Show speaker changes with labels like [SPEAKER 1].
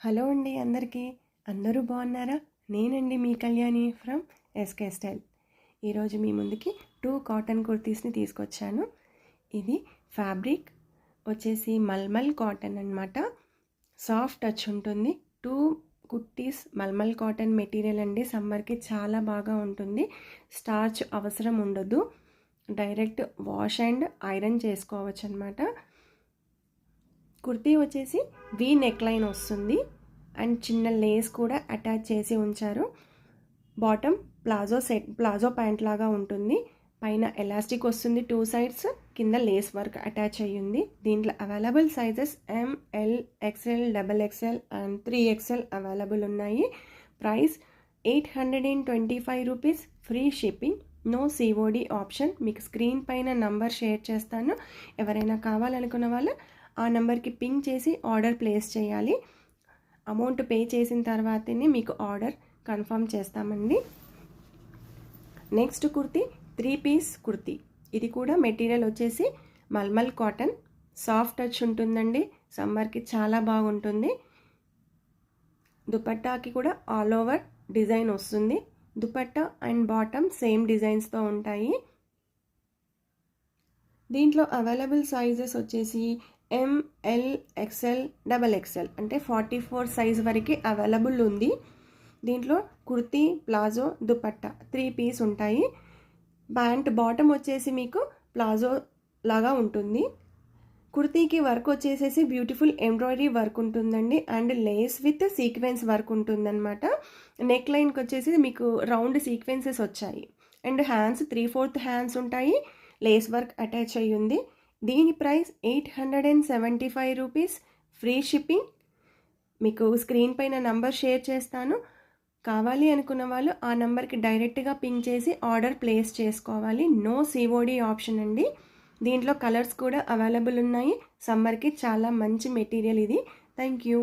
[SPEAKER 1] Hello అండి అందరికీ. అందరూ బాగున్నారా? నేనండి మీ కళ్యాణి ఫ్రమ్ ఎస్కే స్టైల్. ఈరోజు మీ ముందుకి 2 కాటన్ కుర్తీస్ని తీసుకొచ్చాను. ఇది ఫ్యాబ్రిక్ వచ్చేసి మల్మల్ కాటన్ అన్నమాట. సాఫ్ట్ టచ్ ఉంటుంది. 2 కుర్తీస్ మల్మల్ కాటన్ మెటీరియల్ అండి. సమ్మర్కి చాలా బాగా ఉంటుంది. స్టార్చ్ అవసరం ఉండదు. డైరెక్ట్ వాష్ అండ్ ఐరన్ చేసుకోవచ్చు అన్నమాట. కుర్తీ వచ్చేసి వీ నెక్ లైన్ వస్తుంది అండ్ చిన్న లేస్ కూడా అటాచ్ చేసి ఉంచారు. బాటమ్ ప్లాజో ప్యాంట్ లాగా ఉంటుంది. పైన ఎలాస్టిక్ వస్తుంది 2 సైడ్స్, కింద లేస్ వర్క్ అటాచ్ అయ్యింది. దీంట్లో available sizes ML, XL, XXL and 3XL available ఉన్నాయి. Price 825 rupees, free shipping, no COD option. మీకు స్క్రీన్ పైన నంబర్ షేర్ చేస్తాను. ఎవరైనా కావాలనుకున్న వాళ్ళు ఆ నెంబర్కి పింగ్ చేసి ఆర్డర్ ప్లేస్ చేయాలి. అమౌంట్ పే చేసిన తర్వాతనే మీకు ఆర్డర్ కన్ఫర్మ్ చేస్తామండి. Next kurti 3 piece kurti. ఇది కూడా మెటీరియల్ వచ్చేసి మల్మల్ కాటన్. సాఫ్ట్ టచ్ ఉంటుందండి. సమ్మర్కి చాలా బాగుంటుంది. దుపట్టాకి కూడా ఆల్ ఓవర్ డిజైన్ వస్తుంది. దుపట్టా అండ్ బాటమ్ సేమ్ డిజైన్స్తో ఉంటాయి. దీంట్లో అవైలబుల్ సైజెస్ వచ్చేసి ML, XL, XXL అంటే 44 సైజ్ వరకు అవైలబుల్ ఉంది. దీంట్లో కుర్తీ, ప్లాజో, దుపట్టా 3 పీస్ ఉంటాయి. ప్యాంట్ బాటమ్ వచ్చేసి మీకు ప్లాజో లాగా ఉంటుంది. కుర్తీకి వర్క్ వచ్చేసేసి బ్యూటిఫుల్ ఎంబ్రాయిడరీ వర్క్ ఉంటుందండి and Lay's with sequence work ఉంటుందన్నమాట. నెక్ లైన్కి వచ్చేసి మీకు రౌండ్ సీక్వెన్సెస్ వచ్చాయి అండ్ హ్యాండ్స్ 3/4 హ్యాండ్స్ ఉంటాయి. లేస్ వర్క్ అటాచ్ అయ్యి ఉంది. దీని ప్రైస్ 875 రూపీస్, ఫ్రీ షిప్పింగ్. మీకు స్క్రీన్ పైన నంబర్ షేర్ చేస్తాను. కావాలి అనుకున్న వాళ్ళు ఆ నెంబర్కి డైరెక్ట్గా పింగ్ చేసి ఆర్డర్ ప్లేస్ చేసుకోవాలి. నో COD ఆప్షన్ అండి. దీంట్లో కలర్స్ కూడా అవైలబుల్ ఉన్నాయి. సమ్మర్కి చాలా మంచి మెటీరియల్ ఇది. Thank you.